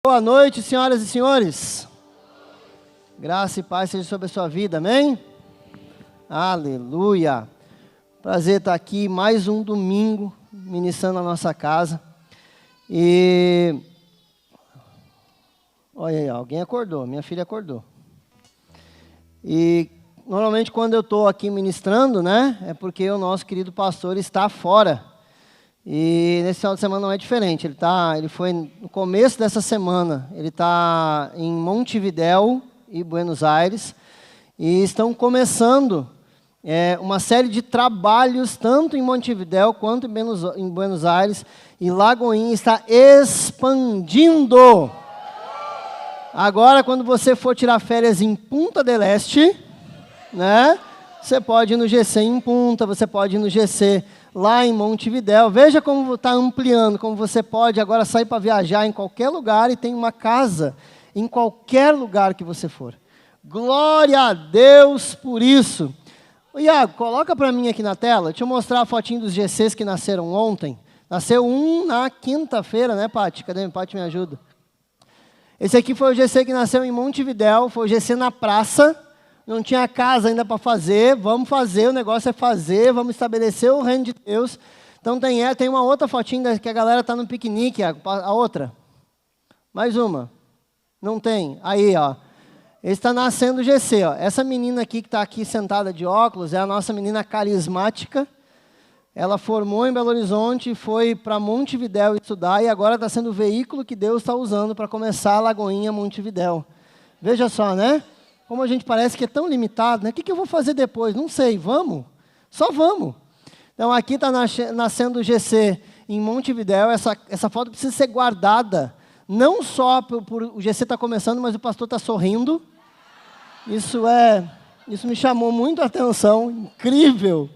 Boa noite, senhoras e senhores. Graça e paz seja sobre a sua vida, amém? Aleluia. Prazer estar aqui mais um domingo, ministrando na nossa casa. E olha aí, alguém acordou, minha filha acordou. E normalmente quando eu estou aqui ministrando, né, é porque o nosso querido pastor está fora. E nesse final de semana não é diferente. Ele foi no começo dessa semana, ele está em Montevidéu e Buenos Aires, e estão começando uma série de trabalhos, tanto em Montevidéu quanto em Buenos Aires, e Lagoinha está expandindo. Agora, quando você for tirar férias em Punta del Este, né, você pode ir no GC em Punta, você pode ir no GC lá em Montevidéu. Veja como está ampliando, como você pode agora sair para viajar em qualquer lugar e tem uma casa em qualquer lugar que você for. Glória a Deus por isso. Iago, coloca para mim aqui na tela, deixa eu mostrar a fotinho dos GCs que nasceram ontem. Nasceu um na quinta-feira, né, Paty? Cadê? Paty, me ajuda. Esse aqui foi o GC que nasceu em Montevidéu, foi o GC na praça. Não tinha casa ainda para fazer, vamos fazer, o negócio é fazer, vamos estabelecer o reino de Deus. Então tem uma outra fotinha que a galera está no piquenique, a outra. Mais uma. Não tem. Aí, ó. Esse está nascendo o GC, ó. Essa menina aqui que está aqui sentada de óculos é a nossa menina carismática. Ela formou em Belo Horizonte, foi para Montevidéu estudar e agora está sendo o veículo que Deus está usando para começar a Lagoinha Montevidéu. Veja só, né? Como a gente parece que é tão limitado, né? O que eu vou fazer depois? Não sei, vamos? Só vamos. Então, aqui está nascendo o GC em Montevidéu. Essa foto precisa ser guardada, não só por o GC está começando, mas o pastor está sorrindo. Isso me chamou muito a atenção, incrível.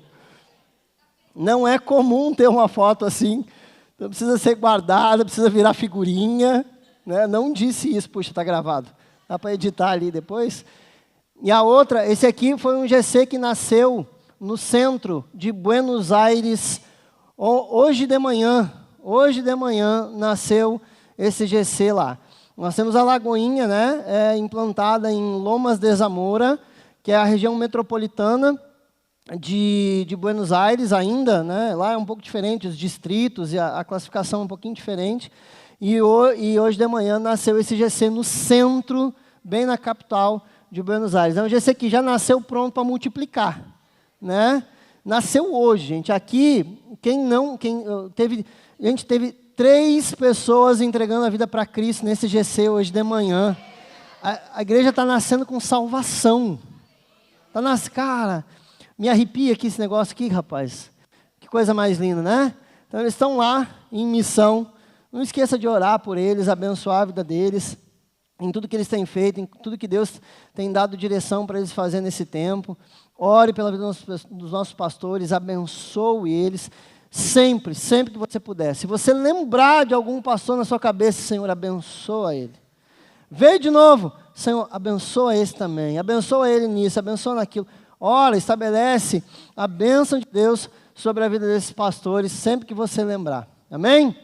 Não é comum ter uma foto assim, então precisa ser guardada, precisa virar figurinha. Né? Não disse isso, puxa, está gravado. Dá para editar ali depois. E a outra, esse aqui foi um GC que nasceu no centro de Buenos Aires. Hoje de manhã nasceu esse GC lá. Nós temos a Lagoinha, né, implantada em Lomas de Zamora, que é a região metropolitana de Buenos Aires ainda. Né, lá é um pouco diferente, os distritos e a classificação é um pouquinho diferente. E hoje de manhã nasceu esse GC no centro, bem na capital de Buenos Aires. É um GC que já nasceu pronto para multiplicar, né? Nasceu hoje, gente. Aqui, a gente teve 3 pessoas entregando a vida para Cristo nesse GC hoje de manhã. A igreja está nascendo com salvação. Cara, me arrepia aqui esse negócio aqui, rapaz. Que coisa mais linda, né? Então, eles estão lá em missão. Não esqueça de orar por eles, abençoar a vida deles, em tudo que eles têm feito, em tudo que Deus tem dado direção para eles fazerem nesse tempo. Ore pela vida dos nossos pastores, abençoe eles, sempre que você puder. Se você lembrar de algum pastor na sua cabeça, Senhor, abençoa ele. Veio de novo, Senhor, abençoa esse também, abençoa ele nisso, abençoa naquilo. Ora, estabelece a bênção de Deus sobre a vida desses pastores, sempre que você lembrar. Amém?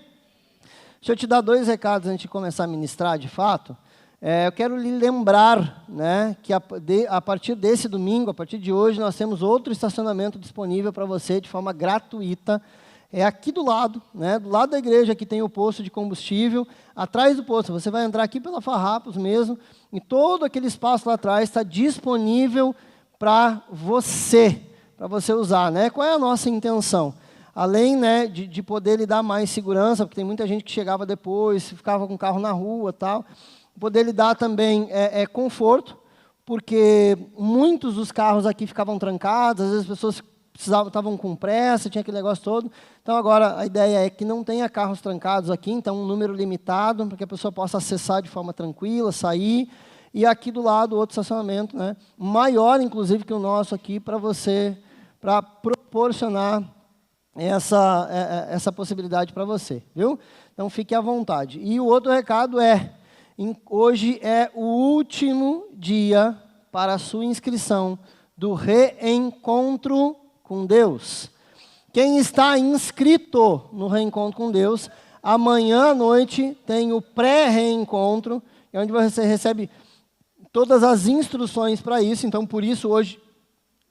Deixa eu te dar 2 recados antes de começar a ministrar, de fato. Eu quero lhe lembrar, né, que a partir desse domingo, a partir de hoje, nós temos outro estacionamento disponível para você de forma gratuita. É aqui do lado, né, do lado da igreja, que tem o posto de combustível. Atrás do posto, você vai entrar aqui pela Farrapos mesmo, e todo aquele espaço lá atrás está disponível para você usar. Né? Qual é a nossa intenção? Além, né, de poder lhe dar mais segurança, porque tem muita gente que chegava depois, ficava com o carro na rua e tal, poder lhe dar também conforto, porque muitos dos carros aqui ficavam trancados, às vezes as pessoas estavam com pressa, tinha aquele negócio todo. Então, agora, a ideia é que não tenha carros trancados aqui, então um número limitado, para que a pessoa possa acessar de forma tranquila, sair. E aqui do lado, outro estacionamento, né, maior, inclusive, que o nosso aqui, para proporcionar essa possibilidade para você, viu? Então, fique à vontade. E o outro recado hoje é o último dia para a sua inscrição do Reencontro com Deus. Quem está inscrito no Reencontro com Deus, Amanhã à noite tem o pré-reencontro, onde você recebe todas as instruções para isso. Então, por isso, hoje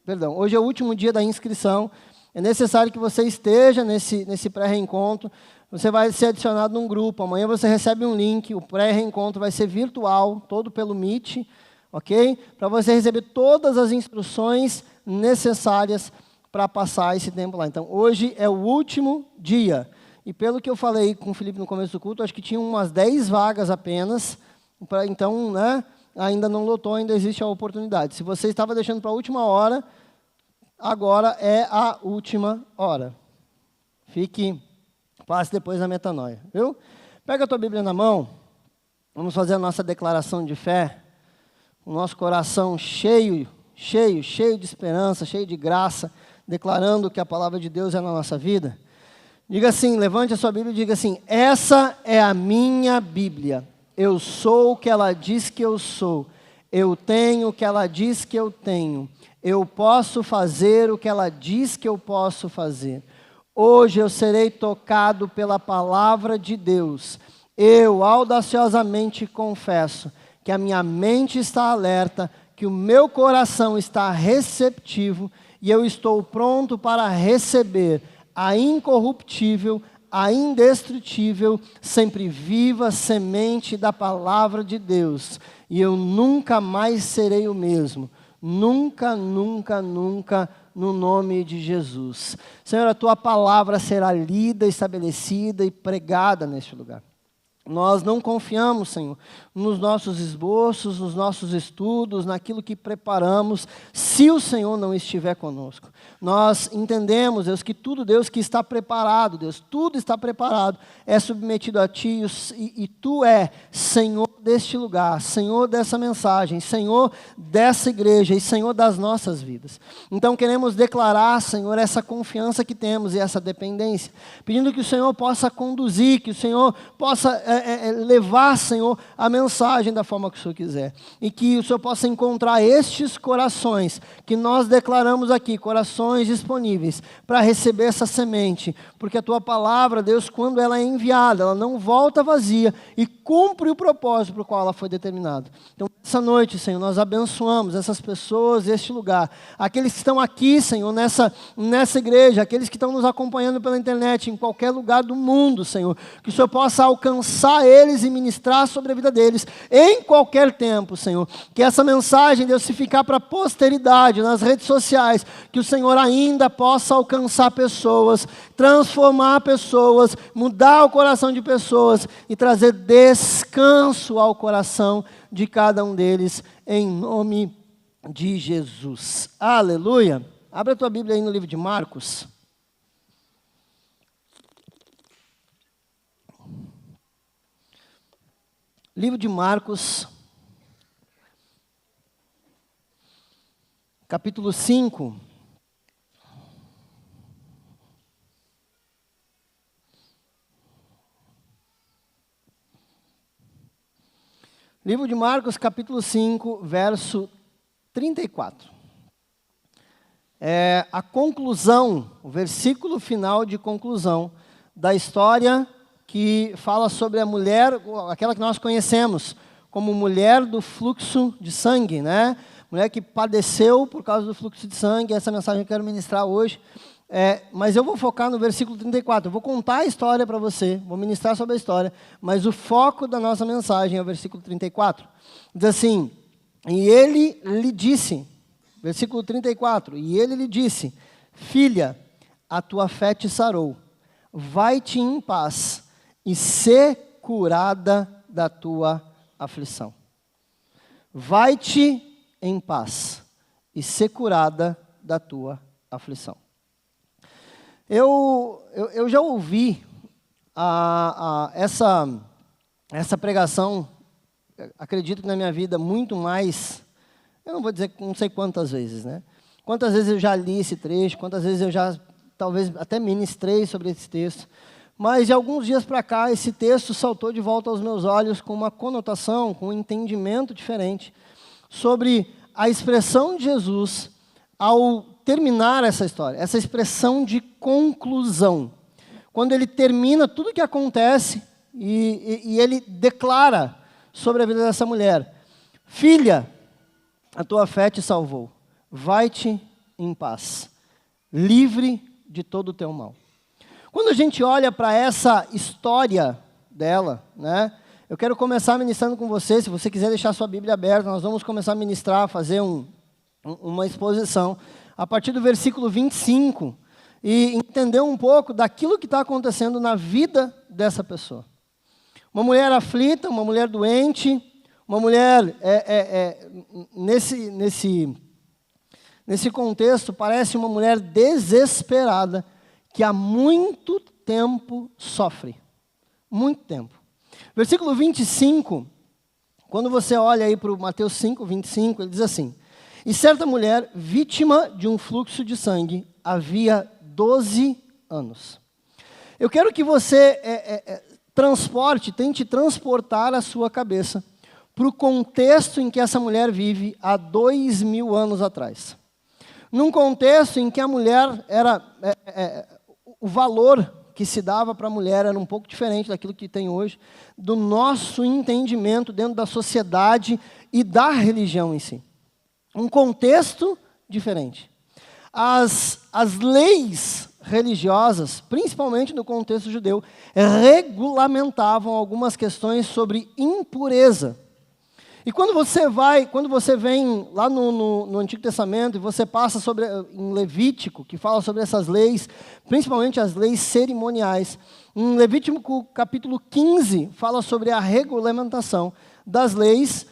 é o último dia da inscrição. É necessário que você esteja nesse pré-reencontro. Você vai ser adicionado num grupo. Amanhã você recebe um link. O pré-reencontro vai ser virtual, todo pelo Meet, ok? Para você receber todas as instruções necessárias para passar esse tempo lá. Então, hoje é o último dia. E pelo que eu falei com o Felipe no começo do culto, acho que tinha umas 10 vagas apenas. Então, né, ainda não lotou, ainda existe a oportunidade. Se você estava deixando para a última hora, agora é a última hora. Passe depois na metanoia, viu? Pega a tua Bíblia na mão, vamos fazer a nossa declaração de fé, o nosso coração cheio de esperança, cheio de graça, declarando que a palavra de Deus é na nossa vida. Diga assim, levante a sua Bíblia e diga assim: essa é a minha Bíblia, eu sou o que ela diz que eu sou, eu tenho o que ela diz que eu tenho, eu posso fazer o que ela diz que eu posso fazer. Hoje eu serei tocado pela palavra de Deus. Eu audaciosamente confesso que a minha mente está alerta, que o meu coração está receptivo e eu estou pronto para receber a incorruptível, a indestrutível, sempre viva semente da palavra de Deus. E eu nunca mais serei o mesmo. Nunca, nunca, nunca, no nome de Jesus. Senhor, a Tua palavra será lida, estabelecida e pregada neste lugar. Nós não confiamos, Senhor, nos nossos esboços, nos nossos estudos, naquilo que preparamos, se o Senhor não estiver conosco. Nós entendemos, Deus, que tudo, Deus, que está preparado, Deus, tudo está preparado, é submetido a Ti e Tu é Senhor deste lugar, Senhor dessa mensagem, Senhor dessa igreja e Senhor das nossas vidas. Então queremos declarar, Senhor, essa confiança que temos e essa dependência, pedindo que o Senhor possa conduzir, que o Senhor possa levar, Senhor, a mensagem da forma que o Senhor quiser. E que o Senhor possa encontrar estes corações que nós declaramos aqui, corações disponíveis para receber essa semente. Porque a Tua palavra, Deus, quando ela é enviada, ela não volta vazia e cumpre o propósito para o qual ela foi determinada. Então, essa noite, Senhor, nós abençoamos essas pessoas, este lugar. Aqueles que estão aqui, Senhor, nessa igreja, aqueles que estão nos acompanhando pela internet, em qualquer lugar do mundo, Senhor. Que o Senhor possa alcançar eles e ministrar sobre a vida deles em qualquer tempo, Senhor. Que essa mensagem, Deus, se ficar para a posteridade, nas redes sociais, que o Senhor ainda possa alcançar pessoas, transformar pessoas, mudar o coração de pessoas e trazer descanso ao coração de cada um deles, em nome de Jesus. Aleluia. Abra a tua Bíblia aí no livro de Marcos. Livro de Marcos, capítulo 5. Livro de Marcos, capítulo 5, verso 34. É a conclusão, o versículo final de conclusão da história que fala sobre a mulher, aquela que nós conhecemos como mulher do fluxo de sangue, né? Mulher que padeceu por causa do fluxo de sangue. Essa mensagem eu quero ministrar hoje. Mas eu vou focar no versículo 34. Eu vou contar a história para você, vou ministrar sobre a história, mas o foco da nossa mensagem é o versículo 34. Diz assim: e ele lhe disse, versículo 34, e ele lhe disse: filha, a tua fé te sarou, vai-te em paz e ser curada da tua aflição. Vai-te em paz e ser curada da tua aflição. Eu já ouvi essa pregação, acredito que na minha vida, muito mais, eu não vou dizer não sei quantas vezes, né? Quantas vezes eu já li esse trecho, quantas vezes eu já, talvez, até ministrei sobre esse texto. Mas de alguns dias para cá, esse texto saltou de volta aos meus olhos com uma conotação, com um entendimento diferente sobre a expressão de Jesus ao terminar essa história, essa expressão de conclusão. quando ele termina tudo o que acontece e ele declara sobre a vida dessa mulher: filha, a tua fé te salvou, vai-te em paz, livre de todo o teu mal. Quando a gente olha para essa história dela, né, eu quero começar ministrando com você. Se você quiser deixar sua Bíblia aberta, nós vamos começar a ministrar, fazer uma exposição, a partir do versículo 25, e entender um pouco daquilo que está acontecendo na vida dessa pessoa. Uma mulher aflita, uma mulher doente, uma mulher, nesse contexto, parece uma mulher desesperada, que há muito tempo sofre. Muito tempo. Versículo 25, quando você olha aí para o Mateus 5, 25, ele diz assim: e certa mulher, vítima de um fluxo de sangue, havia 12 anos. Eu quero que você tente transportar a sua cabeça para o contexto em que essa mulher vive há 2000 anos atrás. Num contexto em que a mulher era... o valor que se dava para a mulher era um pouco diferente daquilo que tem hoje, do nosso entendimento dentro da sociedade e da religião em si. Um contexto diferente. As leis religiosas, principalmente no contexto judeu, regulamentavam algumas questões sobre impureza. E quando você vem lá no Antigo Testamento e você passa em Levítico, que fala sobre essas leis, principalmente as leis cerimoniais, em Levítico capítulo 15, fala sobre a regulamentação das leis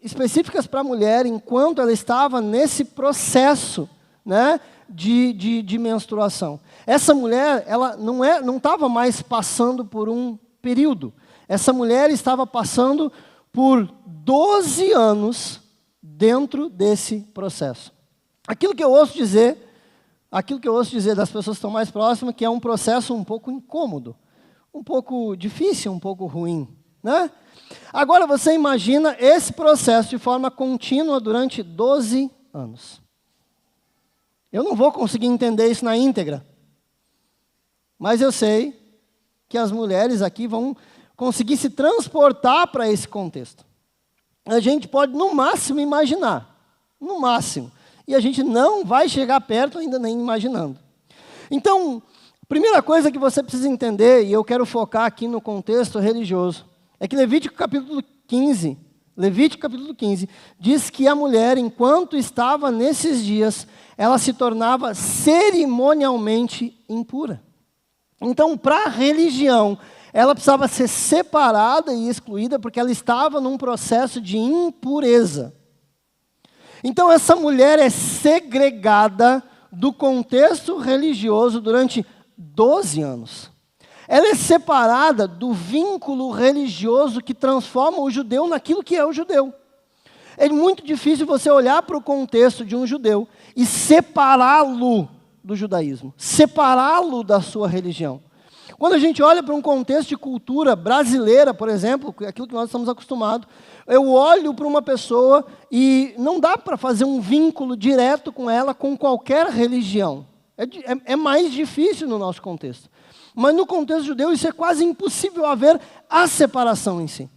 específicas para a mulher, enquanto ela estava nesse processo, né, de menstruação. Essa mulher, ela não estava mais passando por um período. Essa mulher estava passando por 12 anos dentro desse processo. Aquilo que eu ouço dizer das pessoas que estão mais próximas, que é um processo um pouco incômodo, um pouco difícil, um pouco ruim, né? Agora você imagina esse processo de forma contínua durante 12 anos. Eu não vou conseguir entender isso na íntegra, mas eu sei que as mulheres aqui vão conseguir se transportar para esse contexto. A gente pode, no máximo, imaginar. No máximo. E a gente não vai chegar perto ainda nem imaginando. Então, a primeira coisa que você precisa entender, e eu quero focar aqui no contexto religioso, é que Levítico capítulo 15, diz que a mulher, enquanto estava nesses dias, ela se tornava cerimonialmente impura. Então, para a religião, ela precisava ser separada e excluída porque ela estava num processo de impureza. Então, essa mulher é segregada do contexto religioso durante 12 anos. Ela é separada do vínculo religioso que transforma o judeu naquilo que é o judeu. É muito difícil você olhar para o contexto de um judeu e separá-lo do judaísmo, separá-lo da sua religião. Quando a gente olha para um contexto de cultura brasileira, por exemplo, aquilo que nós estamos acostumados, eu olho para uma pessoa e não dá para fazer um vínculo direto com ela, com qualquer religião. É mais difícil no nosso contexto. Mas no contexto judeu isso é quase impossível haver a separação em si.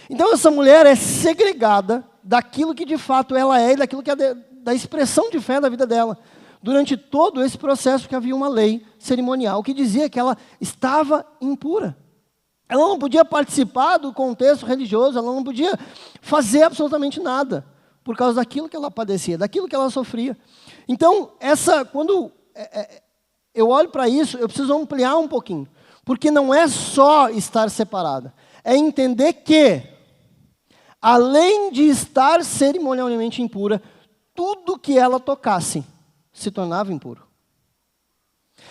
Então essa mulher é segregada daquilo que de fato ela é e daquilo que é da expressão de fé da vida dela. Durante todo esse processo que havia uma lei cerimonial que dizia que ela estava impura. Ela não podia participar do contexto religioso, ela não podia fazer absolutamente nada, por causa daquilo que ela padecia, daquilo que ela sofria. Então, quando eu olho para isso, eu preciso ampliar um pouquinho, porque não é só estar separada, é entender que, além de estar cerimonialmente impura, tudo que ela tocasse se tornava impuro.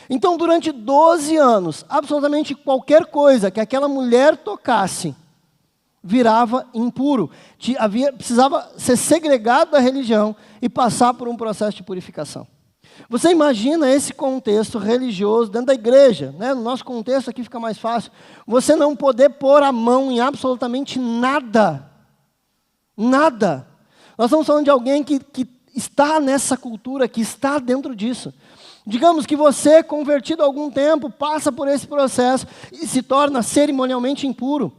Então, durante 12 anos, absolutamente qualquer coisa que aquela mulher tocasse virava impuro. Precisava ser segregado da religião e passar por um processo de purificação. Você imagina esse contexto religioso dentro da igreja, né? No nosso contexto aqui fica mais fácil. Você não poder pôr a mão em absolutamente nada. Nada. Nós estamos falando de alguém que está nessa cultura, que está dentro disso. Digamos que você, convertido há algum tempo, passa por esse processo e se torna cerimonialmente impuro.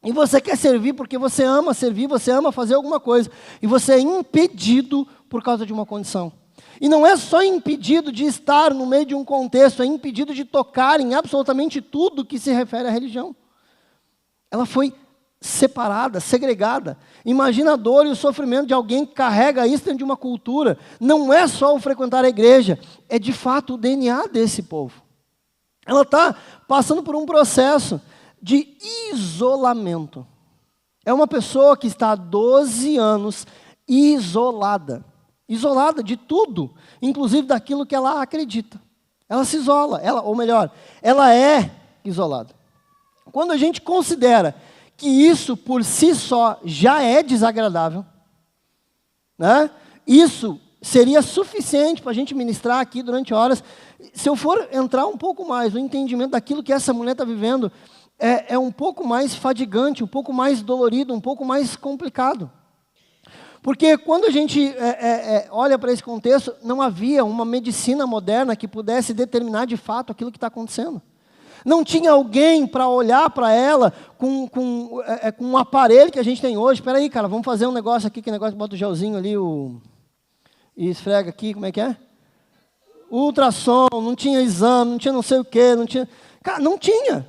E você quer servir porque você ama servir, você ama fazer alguma coisa. E você é impedido por causa de uma condição. E não é só impedido de estar no meio de um contexto, é impedido de tocar em absolutamente tudo que se refere à religião. Ela foi separada, segregada. Imagina a dor e o sofrimento de alguém que carrega isso dentro de uma cultura. Não é só o frequentar a igreja, é de fato o DNA desse povo. Ela está passando por um processo de isolamento. É uma pessoa que está há 12 anos isolada. Isolada de tudo, inclusive daquilo que ela acredita. Ela se isola, ou melhor, ela é isolada. Quando a gente considera que isso por si só já é desagradável, né? Isso seria suficiente para a gente ministrar aqui durante horas. Se eu for entrar um pouco mais no entendimento daquilo que essa mulher está vivendo, é um pouco mais fadigante, um pouco mais dolorido, um pouco mais complicado. Porque quando a gente olha para esse contexto, não havia uma medicina moderna que pudesse determinar de fato aquilo que está acontecendo. Não tinha alguém para olhar para ela com um aparelho que a gente tem hoje. Espera aí, cara, vamos fazer um negócio aqui, que negócio, bota o gelzinho ali e esfrega aqui, como é que é? Ultrassom, não tinha exame, não tinha não sei o quê, não tinha... Cara, não tinha.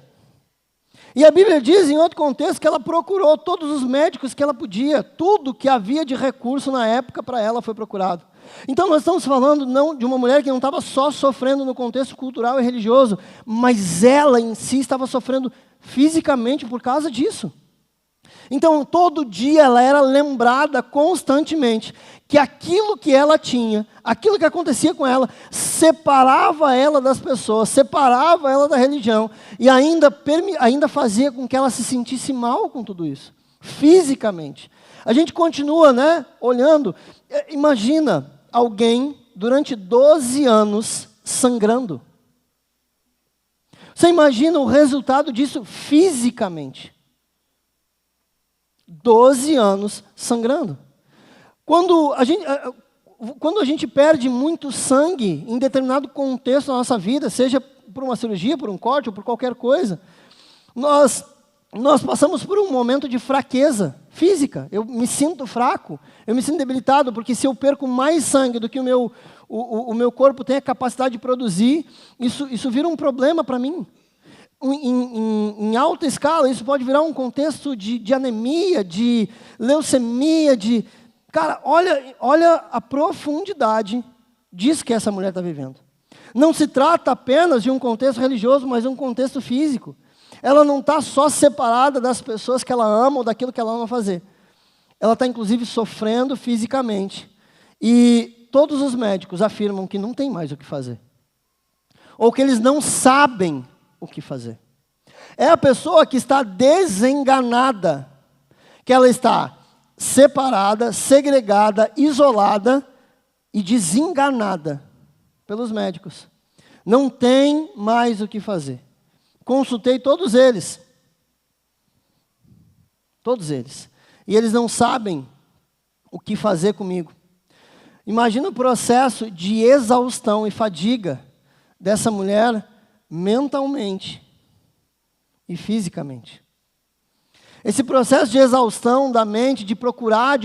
E a Bíblia diz, em outro contexto, que ela procurou todos os médicos que ela podia. Tudo que havia de recurso na época para ela foi procurado. Então nós estamos falando não de uma mulher que não estava só sofrendo no contexto cultural e religioso, mas ela em si estava sofrendo fisicamente por causa disso. Então todo dia ela era lembrada constantemente que aquilo que ela tinha, aquilo que acontecia com ela, separava ela das pessoas, separava ela da religião e ainda fazia com que ela se sentisse mal com tudo isso, fisicamente. A gente continua, olhando. Imagina alguém durante 12 anos sangrando. Você imagina o resultado disso fisicamente? 12 anos sangrando. Quando a gente perde muito sangue em determinado contexto da nossa vida, seja por uma cirurgia, por um corte ou por qualquer coisa, nós passamos por um momento de fraqueza física. Eu me sinto fraco, eu me sinto debilitado, porque se eu perco mais sangue do que o meu corpo tem a capacidade de produzir, isso vira um problema para mim. Em alta escala, isso pode virar um contexto de anemia, de leucemia, Cara, olha a profundidade disso que essa mulher está vivendo. Não se trata apenas de um contexto religioso, mas um contexto físico. Ela não está só separada das pessoas que ela ama ou daquilo que ela ama fazer. Ela está, inclusive, sofrendo fisicamente. E todos os médicos afirmam que não tem mais o que fazer. Ou que eles não sabem o que fazer. É a pessoa que está desenganada, que ela está separada, segregada, isolada e desenganada pelos médicos. Não tem mais o que fazer. Consultei todos eles. Todos eles. E eles não sabem o que fazer comigo. Imagina o processo de exaustão e fadiga dessa mulher mentalmente e fisicamente. Esse processo de exaustão da mente, de procurar,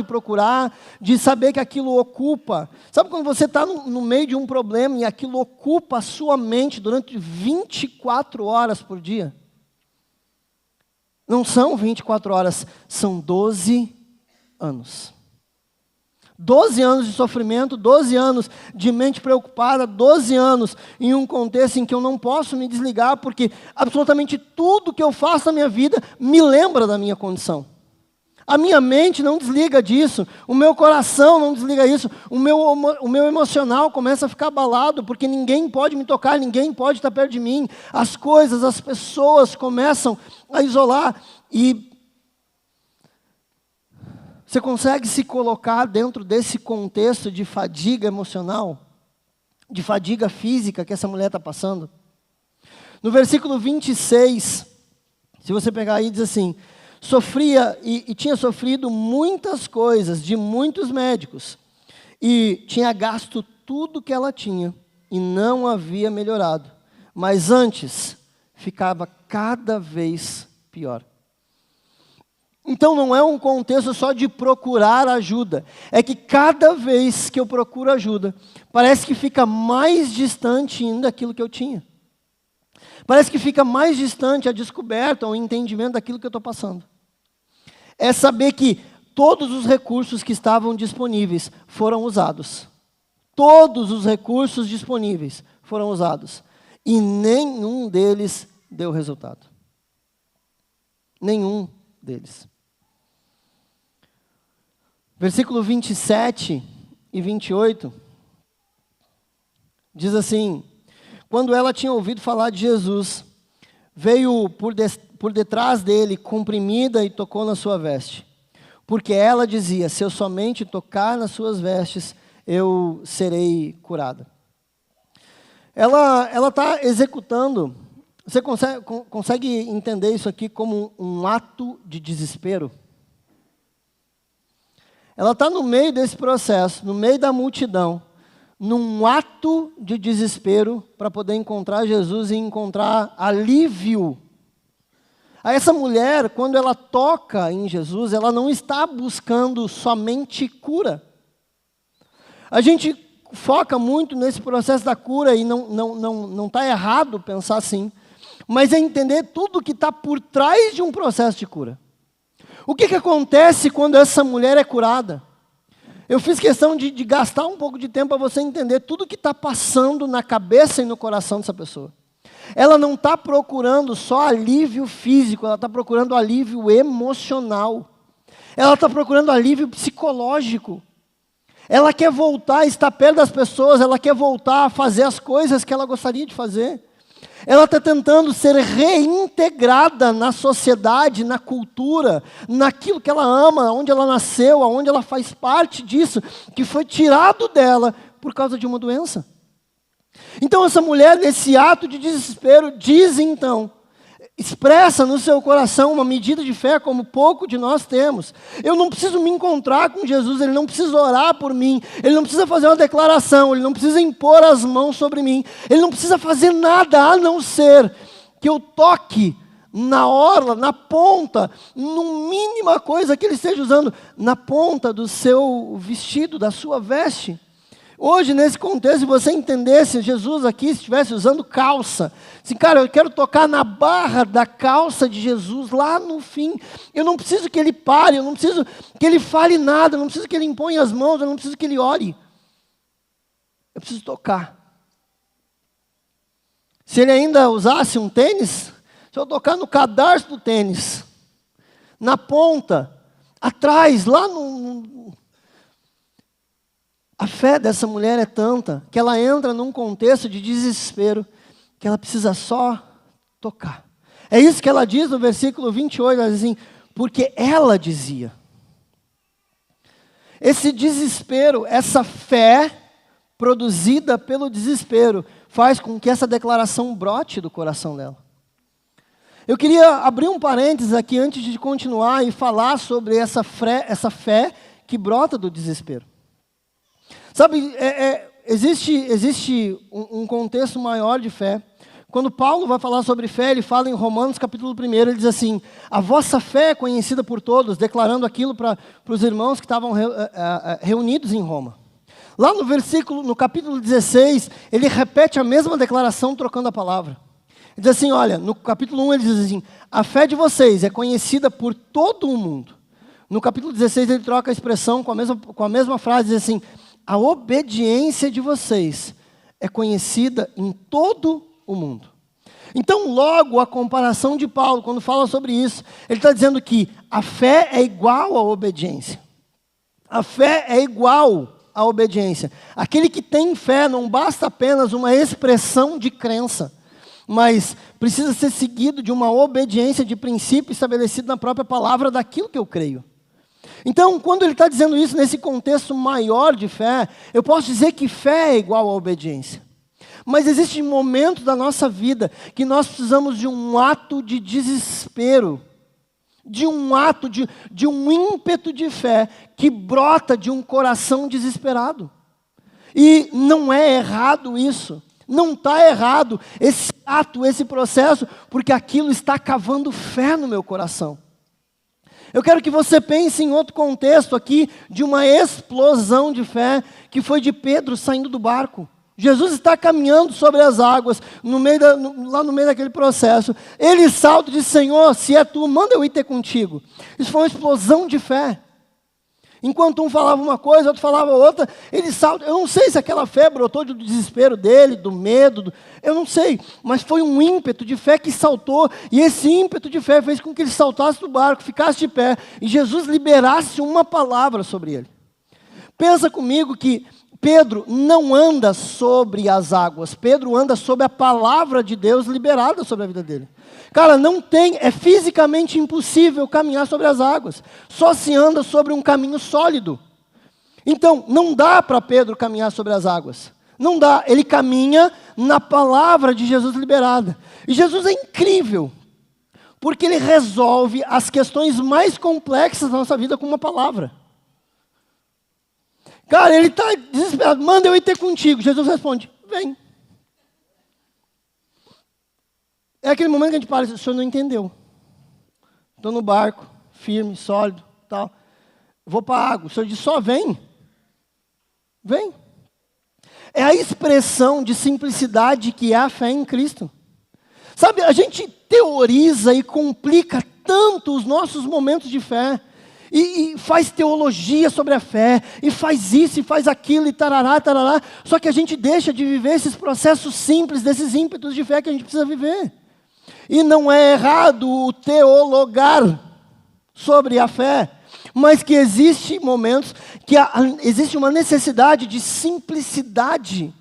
de saber que aquilo ocupa. Sabe quando você está no meio de um problema e aquilo ocupa a sua mente durante 24 horas por dia? Não são 24 horas, são 12 anos. 12 anos de sofrimento, 12 anos de mente preocupada, 12 anos em um contexto em que eu não posso me desligar, porque absolutamente tudo que eu faço na minha vida me lembra da minha condição. A minha mente não desliga disso, o meu coração não desliga isso, o meu emocional começa a ficar abalado, porque ninguém pode me tocar, ninguém pode estar perto de mim, as coisas, as pessoas começam a isolar e... Você consegue se colocar dentro desse contexto de fadiga emocional, de fadiga física que essa mulher está passando? No versículo 26, se você pegar aí, diz assim: sofria e tinha sofrido muitas coisas de muitos médicos, e tinha gasto tudo que ela tinha e não havia melhorado, mas antes ficava cada vez pior. Então não é um contexto só de procurar ajuda, é que cada vez que eu procuro ajuda, parece que fica mais distante ainda daquilo que eu tinha. Parece que fica mais distante a descoberta, o entendimento daquilo que eu estou passando. É saber que todos os recursos que estavam disponíveis foram usados. Todos os recursos disponíveis foram usados. E nenhum deles deu resultado. Nenhum deles. Versículo 27 e 28 diz assim: quando ela tinha ouvido falar de Jesus, veio por detrás dele, comprimida, e tocou na sua veste. Porque ela dizia: se eu somente tocar nas suas vestes, eu serei curada. Ela está executando. Você consegue entender isso aqui como um ato de desespero? Ela está no meio desse processo, no meio da multidão, num ato de desespero para poder encontrar Jesus e encontrar alívio. Essa mulher, quando ela toca em Jesus, ela não está buscando somente cura. A gente foca muito nesse processo da cura e não está errado pensar assim, mas é entender tudo que está por trás de um processo de cura. O que acontece quando essa mulher é curada? Eu fiz questão de gastar um pouco de tempo para você entender tudo que está passando na cabeça e no coração dessa pessoa. Ela não está procurando só alívio físico, ela está procurando alívio emocional. Ela está procurando alívio psicológico. Ela quer voltar a estar perto das pessoas, ela quer voltar a fazer as coisas que ela gostaria de fazer. Ela está tentando ser reintegrada na sociedade, na cultura, naquilo que ela ama, onde ela nasceu, onde ela faz parte disso, que foi tirado dela por causa de uma doença. Então essa mulher, nesse ato de desespero, diz então, expressa no seu coração uma medida de fé como pouco de nós temos. Eu não preciso me encontrar com Jesus, Ele não precisa orar por mim, Ele não precisa fazer uma declaração, Ele não precisa impor as mãos sobre mim, Ele não precisa fazer nada a não ser que eu toque na orla, na ponta, no mínima coisa que Ele esteja usando, na ponta do seu vestido, da sua veste. Hoje, nesse contexto, se você entendesse Jesus aqui, se estivesse usando calça, assim, cara, eu quero tocar na barra da calça de Jesus, lá no fim. Eu não preciso que Ele pare, eu não preciso que Ele fale nada, eu não preciso que Ele imponha as mãos, eu não preciso que Ele ore. Eu preciso tocar. Se Ele ainda usasse um tênis, se eu tocar no cadarço do tênis, na ponta, atrás, lá no... A fé dessa mulher é tanta que ela entra num contexto de desespero que ela precisa só tocar. É isso que ela diz no versículo 28, ela diz assim, porque ela dizia. Esse desespero, essa fé produzida pelo desespero, faz com que essa declaração brote do coração dela. Eu queria abrir um parênteses aqui antes de continuar e falar sobre essa fé que brota do desespero. Sabe, existe um contexto maior de fé. Quando Paulo vai falar sobre fé, ele fala em Romanos capítulo 1, ele diz assim, a vossa fé é conhecida por todos, declarando aquilo para os irmãos que estavam reunidos em Roma. Lá no capítulo 16, ele repete a mesma declaração, trocando a palavra. Ele diz assim, olha, no capítulo 1 ele diz assim, a fé de vocês é conhecida por todo o mundo. No capítulo 16 ele troca a expressão com a mesma frase, diz assim, a obediência de vocês é conhecida em todo o mundo. Então, logo, a comparação de Paulo, quando fala sobre isso, ele está dizendo que a fé é igual à obediência. A fé é igual à obediência. Aquele que tem fé não basta apenas uma expressão de crença, mas precisa ser seguido de uma obediência de princípio estabelecido na própria palavra daquilo que eu creio. Então, quando ele está dizendo isso nesse contexto maior de fé, eu posso dizer que fé é igual à obediência. Mas existem momentos da nossa vida que nós precisamos de um ato de desespero, de um ato, de um ímpeto de fé que brota de um coração desesperado. E não é errado isso. Não está errado esse ato, esse processo, porque aquilo está cavando fé no meu coração. Eu quero que você pense em outro contexto aqui, de uma explosão de fé, que foi de Pedro saindo do barco. Jesus está caminhando sobre as águas, lá no meio daquele processo. Ele salta e diz: Senhor, se é tu, manda eu ir ter contigo. Isso foi uma explosão de fé. Enquanto um falava uma coisa, outro falava outra, ele salta. Eu não sei se aquela fé brotou do desespero dele, do medo, eu não sei. Mas foi um ímpeto de fé que saltou, e esse ímpeto de fé fez com que ele saltasse do barco, ficasse de pé, e Jesus liberasse uma palavra sobre ele. Pensa comigo que Pedro não anda sobre as águas, Pedro anda sobre a palavra de Deus liberada sobre a vida dele. Cara, é fisicamente impossível caminhar sobre as águas, só se anda sobre um caminho sólido. Então, não dá para Pedro caminhar sobre as águas, não dá, ele caminha na palavra de Jesus liberada. E Jesus é incrível, porque ele resolve as questões mais complexas da nossa vida com uma palavra. Cara, ele está desesperado, manda eu ir ter contigo. Jesus responde: vem. É aquele momento que a gente para, o senhor não entendeu. Estou no barco, firme, sólido, tal. Vou para a água. O senhor diz: só vem. Vem. É a expressão de simplicidade que é a fé em Cristo. Sabe, a gente teoriza e complica tanto os nossos momentos de fé. E faz teologia sobre a fé, e faz isso, e faz aquilo, e tarará, tarará. Só que a gente deixa de viver esses processos simples, desses ímpetos de fé que a gente precisa viver. E não é errado o teologar sobre a fé, mas que existem momentos que existe uma necessidade de simplicidade.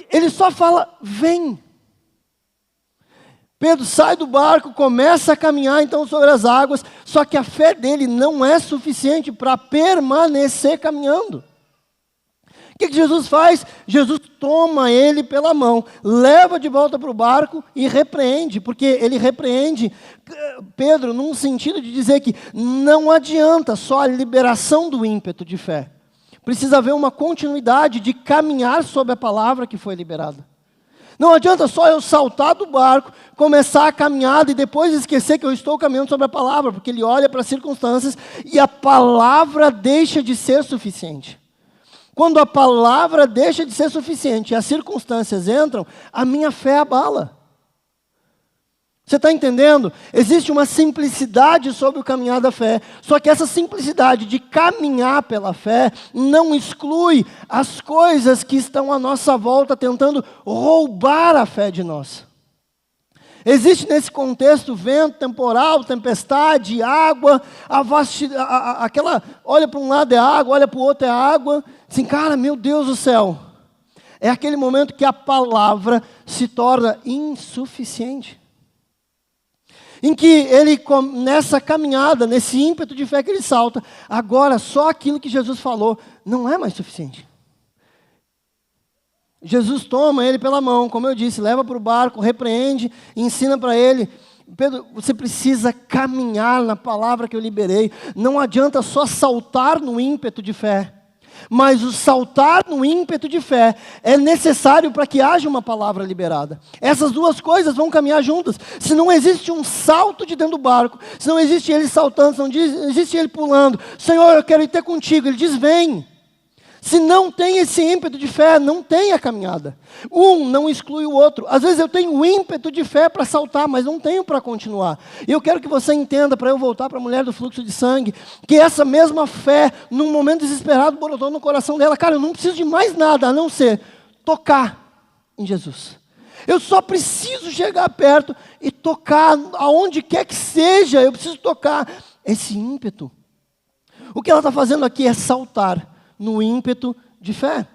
Ele só fala: vem. Pedro sai do barco, começa a caminhar então sobre as águas, só que a fé dele não é suficiente para permanecer caminhando. O que Jesus faz? Jesus toma ele pela mão, leva de volta para o barco e repreende, porque ele repreende Pedro num sentido de dizer que não adianta só a liberação do ímpeto de fé. Precisa haver uma continuidade de caminhar sobre a palavra que foi liberada. Não adianta só eu saltar do barco, começar a caminhada e depois esquecer que eu estou caminhando sobre a palavra, porque ele olha para as circunstâncias e a palavra deixa de ser suficiente. Quando a palavra deixa de ser suficiente e as circunstâncias entram, a minha fé abala. Você está entendendo? Existe uma simplicidade sobre o caminhar da fé, só que essa simplicidade de caminhar pela fé não exclui as coisas que estão à nossa volta tentando roubar a fé de nós. Existe nesse contexto vento, temporal, tempestade, água, aquela, olha para um lado é água, olha para o outro é água, assim, cara, meu Deus do céu. É aquele momento que a palavra se torna insuficiente. Em que ele, nessa caminhada, nesse ímpeto de fé que ele salta, agora só aquilo que Jesus falou não é mais suficiente. Jesus toma ele pela mão, como eu disse, leva para o barco, repreende, ensina para ele: Pedro, você precisa caminhar na palavra que eu liberei. Não adianta só saltar no ímpeto de fé. Mas o saltar no ímpeto de fé é necessário para que haja uma palavra liberada. Essas duas coisas vão caminhar juntas. Se não existe um salto de dentro do barco, se não existe ele saltando, se não existe ele pulando, Senhor, eu quero ir ter contigo, ele diz: vem. Se não tem esse ímpeto de fé, não tem a caminhada. Um não exclui o outro. Às vezes eu tenho o ímpeto de fé para saltar, mas não tenho para continuar. E eu quero que você entenda, para eu voltar para a mulher do fluxo de sangue, que essa mesma fé, num momento desesperado, brotou no coração dela. Cara, eu não preciso de mais nada, a não ser tocar em Jesus. Eu só preciso chegar perto e tocar, aonde quer que seja, eu preciso tocar. Esse ímpeto. O que ela está fazendo aqui é saltar no ímpeto de fé.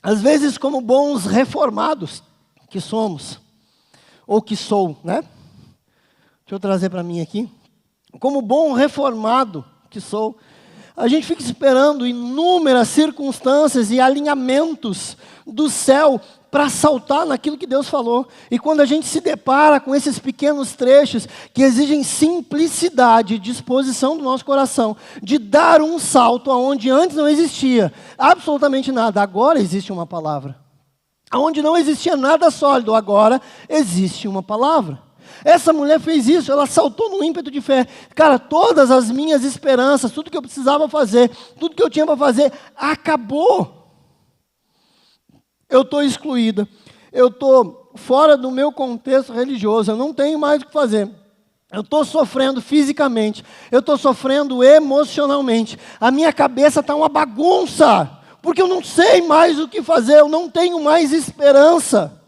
Às vezes, como bons reformados que somos, ou que sou, né? Deixa eu trazer para mim aqui. Como bom reformado que sou, A gente fica esperando inúmeras circunstâncias e alinhamentos do céu para saltar naquilo que Deus falou. E quando a gente se depara com esses pequenos trechos que exigem simplicidade e disposição do nosso coração, de dar um salto aonde antes não existia absolutamente nada, agora existe uma palavra. Aonde não existia nada sólido, agora existe uma palavra. Essa mulher fez isso, ela saltou no ímpeto de fé. Cara, todas as minhas esperanças, tudo que eu precisava fazer, tudo que eu tinha para fazer, acabou. Eu estou excluída, eu estou fora do meu contexto religioso, eu não tenho mais o que fazer. Eu estou sofrendo fisicamente, eu estou sofrendo emocionalmente. A minha cabeça está uma bagunça, porque eu não sei mais o que fazer, eu não tenho mais esperança.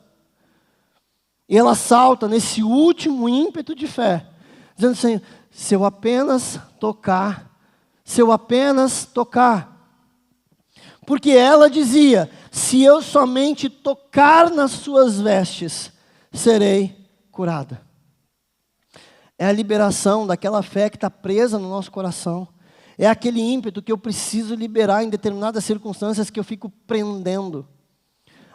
E ela salta nesse último ímpeto de fé, dizendo assim, se eu apenas tocar. Porque ela dizia, se eu somente tocar nas suas vestes, serei curada. É a liberação daquela fé que está presa no nosso coração. É aquele ímpeto que eu preciso liberar em determinadas circunstâncias que eu fico prendendo.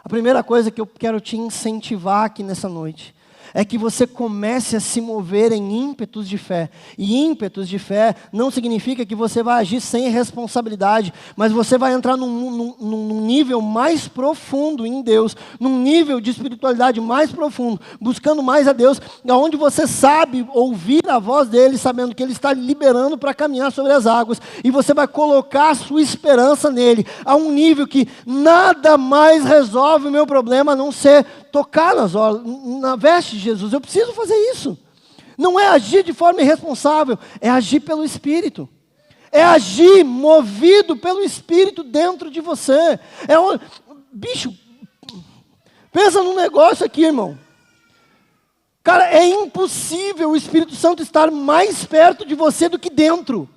A primeira coisa que eu quero te incentivar aqui nessa noite é que você comece a se mover em ímpetos de fé. E ímpetos de fé não significa que você vai agir sem responsabilidade, mas você vai entrar num nível mais profundo em Deus, num nível de espiritualidade mais profundo, buscando mais a Deus, onde você sabe ouvir a voz dEle, sabendo que Ele está liberando para caminhar sobre as águas, e você vai colocar a sua esperança nele, a um nível que nada mais resolve o meu problema, a não ser tocar na veste de Jesus. Eu preciso fazer isso. Não é agir de forma irresponsável, é agir pelo Espírito. É agir movido pelo Espírito dentro de você. Bicho, pensa num negócio aqui, irmão. Cara, é impossível o Espírito Santo estar mais perto de você do que dentro.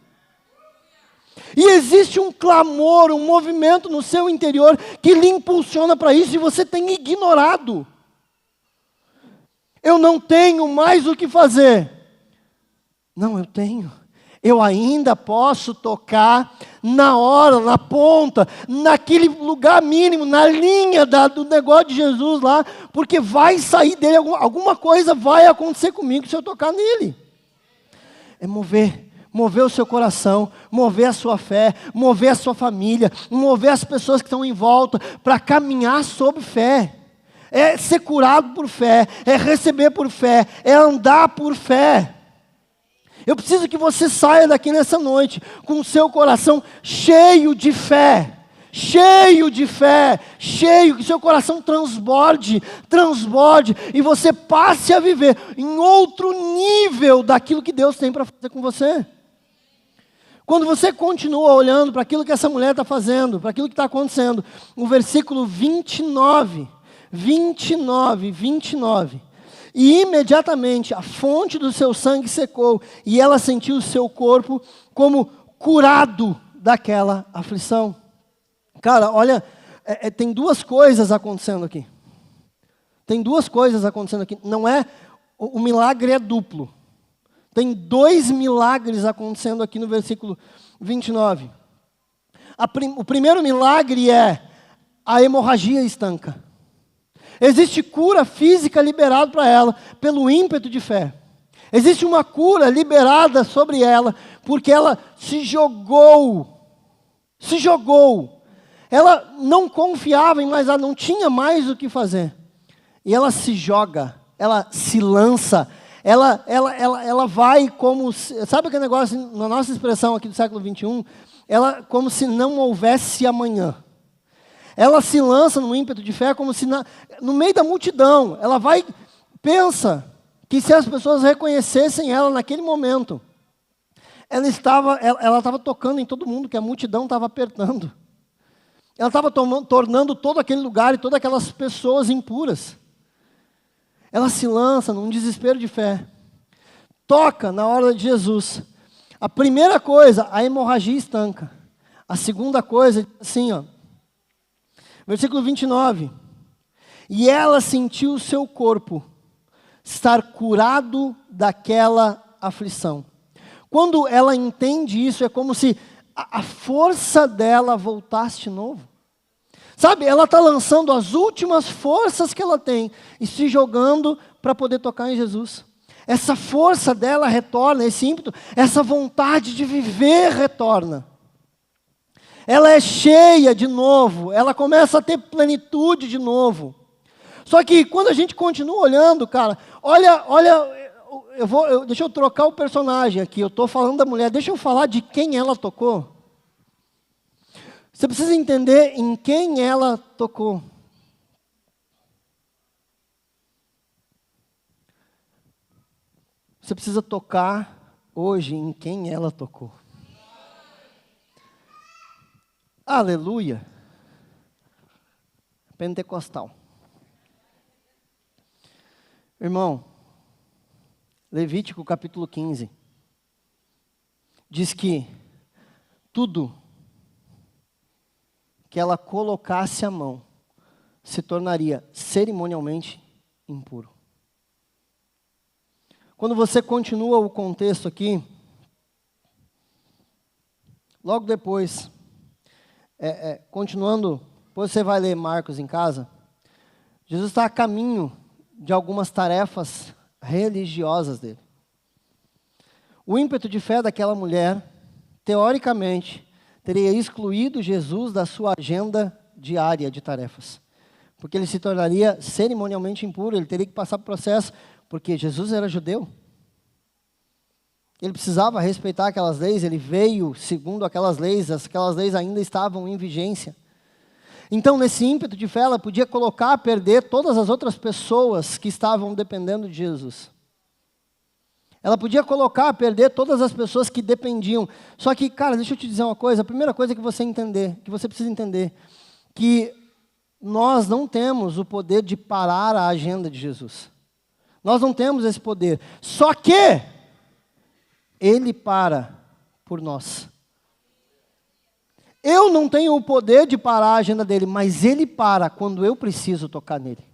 E existe um clamor, um movimento no seu interior que lhe impulsiona para isso e você tem ignorado. Eu não tenho mais o que fazer. Não, eu tenho. Eu ainda posso tocar na hora, na ponta, naquele lugar mínimo, na linha do negócio de Jesus lá, porque vai sair dele, alguma coisa vai acontecer comigo se eu tocar nele. É mover o seu coração, mover a sua fé, mover a sua família, mover as pessoas que estão em volta, para caminhar sob fé. É ser curado por fé, é receber por fé, é andar por fé. Eu preciso que você saia daqui nessa noite com o seu coração cheio de fé, que seu coração transborde, e você passe a viver em outro nível daquilo que Deus tem para fazer com você. Quando você continua olhando para aquilo que essa mulher está fazendo, para aquilo que está acontecendo, no versículo 29, e imediatamente a fonte do seu sangue secou, e ela sentiu o seu corpo como curado daquela aflição. Cara, olha, tem duas coisas acontecendo aqui. Não é, o milagre é duplo. Tem dois milagres acontecendo aqui no versículo 29. O primeiro milagre é a hemorragia estanca. Existe cura física liberada para ela pelo ímpeto de fé. Existe uma cura liberada sobre ela porque ela se jogou. Ela não confiava em mais nada, não tinha mais o que fazer. E ela se joga, ela se lança. Ela vai como, sabe aquele negócio, na nossa expressão aqui do século 21, ela como se não houvesse amanhã. Ela se lança no ímpeto de fé como se no meio da multidão, ela vai, pensa que se as pessoas reconhecessem ela naquele momento, ela estava tocando em todo mundo, que a multidão estava apertando. Ela estava tornando todo aquele lugar e todas aquelas pessoas impuras. Ela se lança num desespero de fé. Toca na hora de Jesus. A primeira coisa, a hemorragia estanca. A segunda coisa, assim, ó. Versículo 29. E ela sentiu o seu corpo estar curado daquela aflição. Quando ela entende isso, é como se a força dela voltasse de novo. Sabe, ela está lançando as últimas forças que ela tem e se jogando para poder tocar em Jesus. Essa força dela retorna, esse ímpeto, essa vontade de viver retorna. Ela é cheia de novo, ela começa a ter plenitude de novo. Só que quando a gente continua olhando, cara, olha, deixa eu trocar o personagem aqui, eu estou falando da mulher, deixa eu falar de quem ela tocou. Você precisa entender em quem ela tocou. Você precisa tocar hoje em quem ela tocou. Aleluia. Pentecostal. Irmão, Levítico capítulo 15 diz que tudo que ela colocasse a mão se tornaria cerimonialmente impuro. Quando você continua o contexto aqui, logo depois, continuando, depois você vai ler Marcos em casa, Jesus está a caminho de algumas tarefas religiosas dele. O ímpeto de fé daquela mulher, teoricamente, teria excluído Jesus da sua agenda diária de tarefas. Porque ele se tornaria cerimonialmente impuro, ele teria que passar por processo, porque Jesus era judeu. Ele precisava respeitar aquelas leis, ele veio segundo aquelas leis ainda estavam em vigência. Então, nesse ímpeto de fé, ela podia colocar a perder todas as outras pessoas que estavam dependendo de Jesus. Ela podia colocar a perder todas as pessoas que dependiam. Só que, cara, deixa eu te dizer uma coisa. A primeira coisa que você precisa entender, que nós não temos o poder de parar a agenda de Jesus. Nós não temos esse poder. Só que Ele para por nós. Eu não tenho o poder de parar a agenda dele, mas Ele para quando eu preciso tocar nele.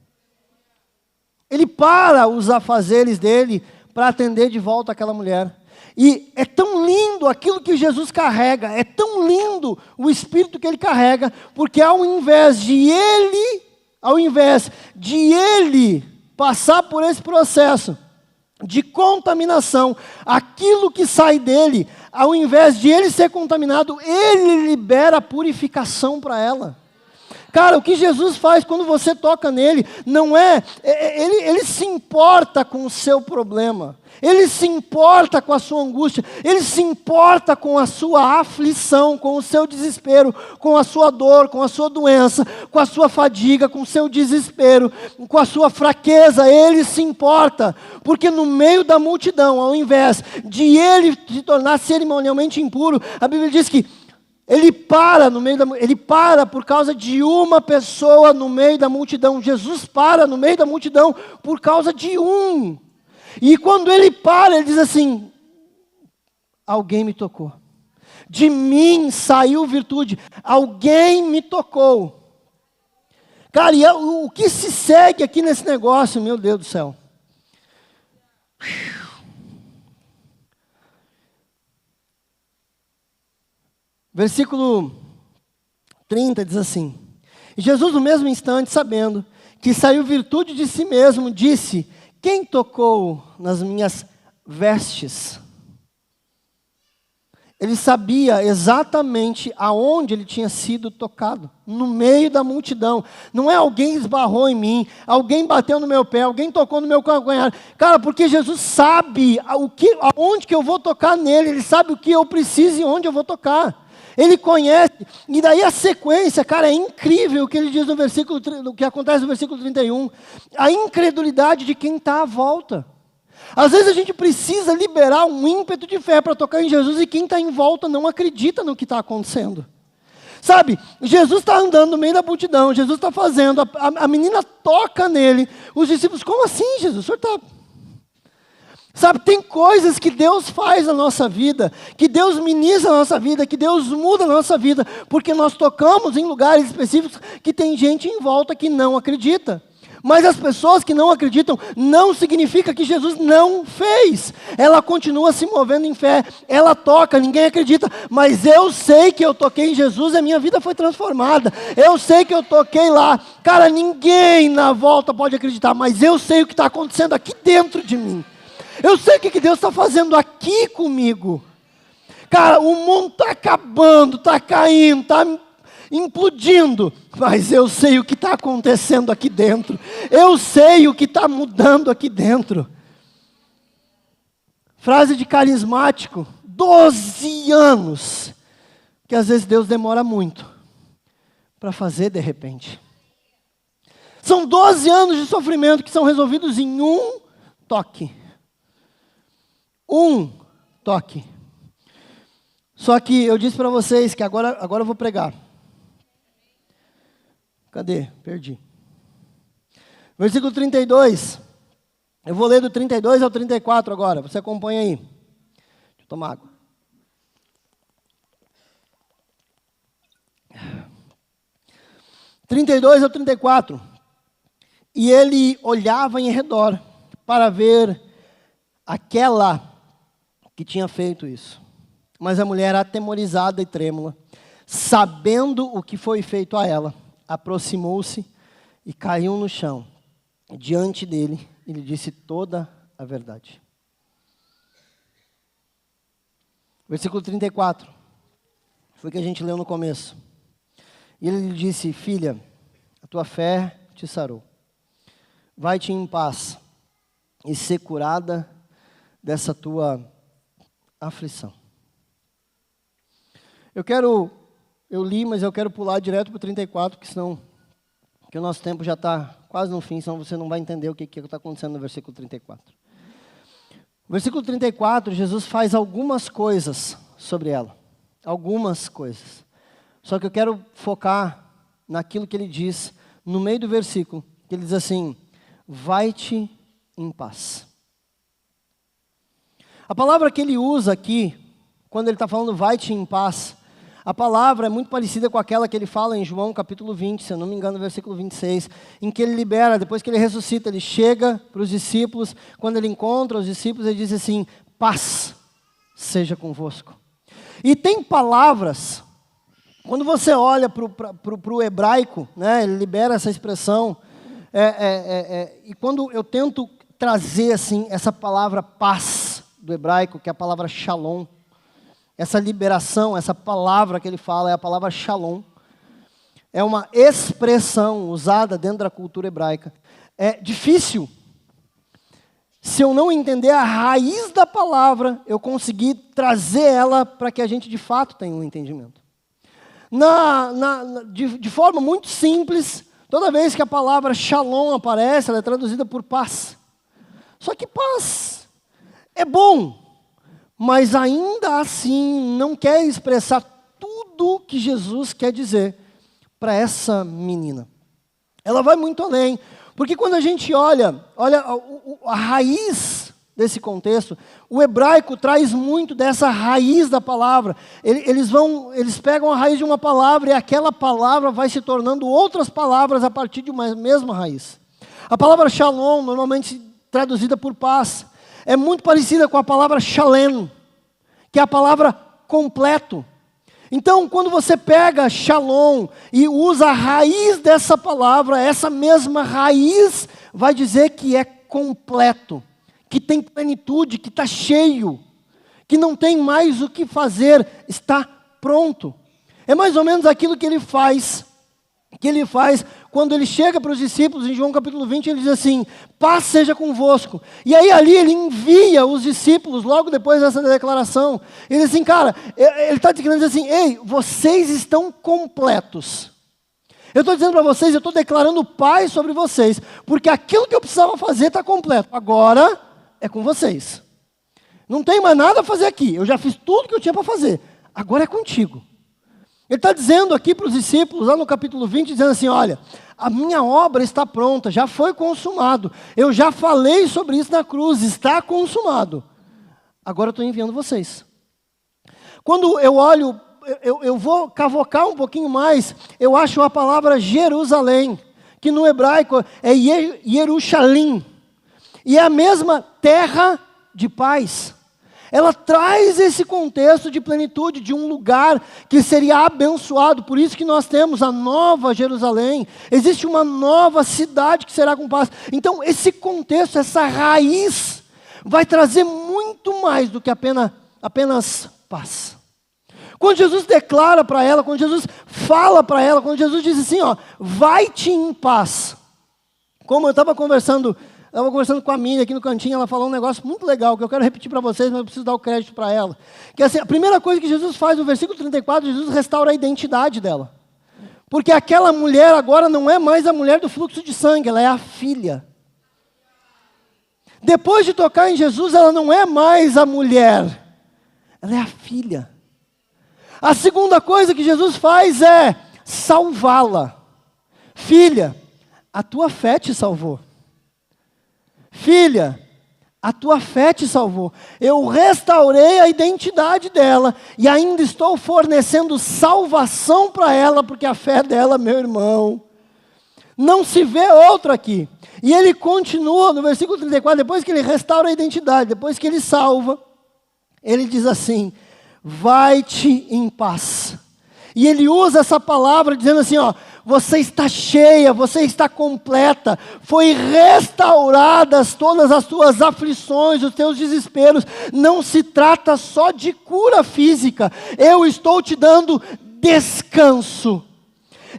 Ele para os afazeres dele para atender de volta aquela mulher. E é tão lindo aquilo que Jesus carrega, é tão lindo o Espírito que Ele carrega, porque ao invés de Ele passar por esse processo de contaminação, aquilo que sai dele, ao invés de ele ser contaminado, ele libera a purificação para ela. Cara, o que Jesus faz quando você toca nele, não é, ele se importa com o seu problema, ele se importa com a sua angústia, ele se importa com a sua aflição, com o seu desespero, com a sua dor, com a sua doença, com a sua fadiga, com o seu desespero, com a sua fraqueza, ele se importa, porque no meio da multidão, ao invés de ele se tornar cerimonialmente impuro, a Bíblia diz que ele para por causa de uma pessoa no meio da multidão. Jesus para no meio da multidão por causa de um. E quando ele para, ele diz assim: alguém me tocou. De mim saiu virtude. Alguém me tocou. Cara, e o que se segue aqui nesse negócio, meu Deus do céu. Versículo 30 diz assim: e Jesus no mesmo instante, sabendo que saiu virtude de si mesmo, disse: quem tocou nas minhas vestes? Ele sabia exatamente aonde ele tinha sido tocado, no meio da multidão. Não é alguém esbarrou em mim, alguém bateu no meu pé, alguém tocou no meu calcanhar. Cara, porque Jesus sabe aonde que eu vou tocar nele, ele sabe o que eu preciso e onde eu vou tocar. Ele conhece, e daí a sequência, cara, é incrível o que ele diz no versículo, o que acontece no versículo 31. A incredulidade de quem está à volta. Às vezes a gente precisa liberar um ímpeto de fé para tocar em Jesus e quem está em volta não acredita no que está acontecendo. Sabe, Jesus está andando no meio da multidão, Jesus está fazendo, a menina toca nele, os discípulos, como assim, Jesus? O senhor está... Sabe, tem coisas que Deus faz na nossa vida, que Deus ministra na nossa vida, que Deus muda na nossa vida, porque nós tocamos em lugares específicos que tem gente em volta que não acredita. Mas as pessoas que não acreditam, não significa que Jesus não fez. Ela continua se movendo em fé, ela toca, ninguém acredita, mas eu sei que eu toquei em Jesus e a minha vida foi transformada. Eu sei que eu toquei lá. Cara, ninguém na volta pode acreditar, mas eu sei o que está acontecendo aqui dentro de mim. Eu sei o que Deus está fazendo aqui comigo. Cara, o mundo está acabando, está caindo, está implodindo, mas eu sei o que está acontecendo aqui dentro. Eu sei o que está mudando aqui dentro. Frase de carismático: 12 anos. Que às vezes Deus demora muito para fazer de repente. São 12 anos de sofrimento que são resolvidos em um toque. Um toque. Só que eu disse para vocês que agora eu vou pregar. Cadê? Perdi. Versículo 32. Eu vou ler do 32 ao 34 agora. Você acompanha aí. Deixa eu tomar água. « 32 ao 34. E ele olhava em redor para ver aquela que tinha feito isso. Mas a mulher, atemorizada e trêmula, sabendo o que foi feito a ela, aproximou-se e caiu no chão diante dele e lhe disse toda a verdade. Versículo 34. Foi o que a gente leu no começo. E ele lhe disse: filha, a tua fé te sarou. Vai-te em paz e ser curada dessa tua aflição. Eu li, mas eu quero pular direto para o 34, porque senão o nosso tempo já está quase no fim, senão você não vai entender o que está acontecendo no versículo 34. No versículo 34, Jesus faz algumas coisas sobre ela. Algumas coisas. Só que eu quero focar naquilo que ele diz no meio do versículo, que ele diz assim: vai-te em paz. A palavra que ele usa aqui, quando ele está falando vai-te em paz, a palavra é muito parecida com aquela que ele fala em João capítulo 20, se eu não me engano, versículo 26, em que ele libera, depois que ele ressuscita, ele chega para os discípulos, quando ele encontra os discípulos, ele diz assim: paz seja convosco. E tem palavras, quando você olha para o hebraico, né, ele libera essa expressão, e quando eu tento trazer assim, essa palavra paz do hebraico, que é a palavra shalom, essa liberação, essa palavra que ele fala é a palavra shalom. É uma expressão usada dentro da cultura hebraica. É difícil. Se eu não entender a raiz da palavra, eu conseguir trazer ela para que a gente de fato tenha um entendimento. De forma muito simples, toda vez que a palavra shalom aparece, ela é traduzida por paz. Só que paz é bom, mas ainda assim não quer expressar tudo que Jesus quer dizer para essa menina. Ela vai muito além, porque quando a gente olha a raiz desse contexto, o hebraico traz muito dessa raiz da palavra. Eles pegam a raiz de uma palavra e aquela palavra vai se tornando outras palavras a partir de uma mesma raiz. A palavra shalom, normalmente traduzida por paz, é muito parecida com a palavra shalem, que é a palavra completo. Então, quando você pega shalom e usa a raiz dessa palavra, essa mesma raiz vai dizer que é completo, que tem plenitude, que está cheio, que não tem mais o que fazer, está pronto. É mais ou menos aquilo que ele faz quando ele chega para os discípulos, em João capítulo 20, ele diz assim: paz seja convosco. E aí ali ele envia os discípulos, logo depois dessa declaração. Ele diz assim, cara, ele está querendo dizer assim: ei, vocês estão completos. Eu estou dizendo para vocês, eu estou declarando paz sobre vocês, porque aquilo que eu precisava fazer está completo. Agora é com vocês. Não tem mais nada a fazer aqui. Eu já fiz tudo que eu tinha para fazer. Agora é contigo. Ele está dizendo aqui para os discípulos, lá no capítulo 20, dizendo assim: olha, a minha obra está pronta, já foi consumado. Eu já falei sobre isso na cruz, está consumado. Agora eu estou enviando vocês. Quando eu olho, eu vou cavocar um pouquinho mais, eu acho a palavra Jerusalém, que no hebraico é Yerushalim, e é a mesma terra de paz. Ela traz esse contexto de plenitude, de um lugar que seria abençoado. Por isso que nós temos a Nova Jerusalém. Existe uma nova cidade que será com paz. Então, esse contexto, essa raiz, vai trazer muito mais do que apenas paz. Quando Jesus declara para ela, quando Jesus fala para ela, quando Jesus diz assim, ó, vai-te em paz. Como eu estava conversando com a Miriam aqui no cantinho, ela falou um negócio muito legal, que eu quero repetir para vocês, mas eu preciso dar o crédito para ela. Que assim, a primeira coisa que Jesus faz no versículo 34, Jesus restaura a identidade dela. Porque aquela mulher agora não é mais a mulher do fluxo de sangue, ela é a filha. Depois de tocar em Jesus, ela não é mais a mulher, ela é a filha. A segunda coisa que Jesus faz é salvá-la. Filha, a tua fé te salvou. Filha, a tua fé te salvou. Eu restaurei a identidade dela e ainda estou fornecendo salvação para ela, porque a fé dela, meu irmão, não se vê outro aqui. E ele continua no versículo 34, depois que ele restaura a identidade, depois que ele salva, ele diz assim, vai-te em paz. E ele usa essa palavra dizendo assim, ó, você está cheia, você está completa, foi restauradas todas as tuas aflições, os teus desesperos. Não se trata só de cura física, eu estou te dando descanso.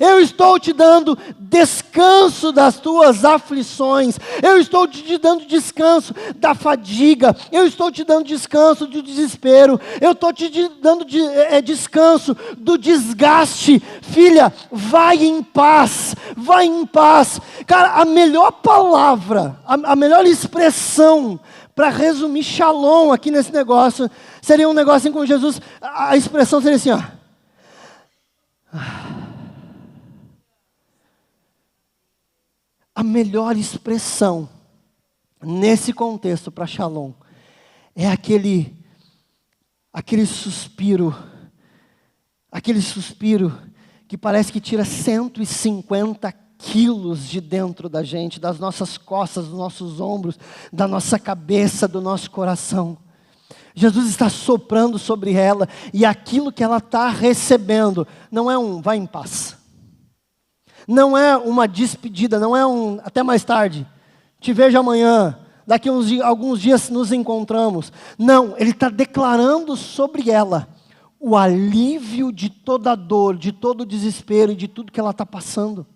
Eu estou te dando descanso das tuas aflições. Eu estou te dando descanso da fadiga. Eu estou te dando descanso do desespero. Eu estou te dando descanso do desgaste. Filha, vai em paz. Vai em paz. Cara, a melhor palavra, a melhor expressão para resumir shalom aqui nesse negócio, seria um negócio assim com Jesus. A expressão seria assim, ó. A melhor expressão nesse contexto para shalom é aquele suspiro que parece que tira 150 quilos de dentro da gente, das nossas costas, dos nossos ombros, da nossa cabeça, do nosso coração. Jesus está soprando sobre ela e aquilo que ela está recebendo não é um vai em paz. Não é uma despedida, não é um até mais tarde, te vejo amanhã, daqui alguns dias nos encontramos. Não, ele está declarando sobre ela o alívio de toda a dor, de todo o desespero e de tudo que ela está passando.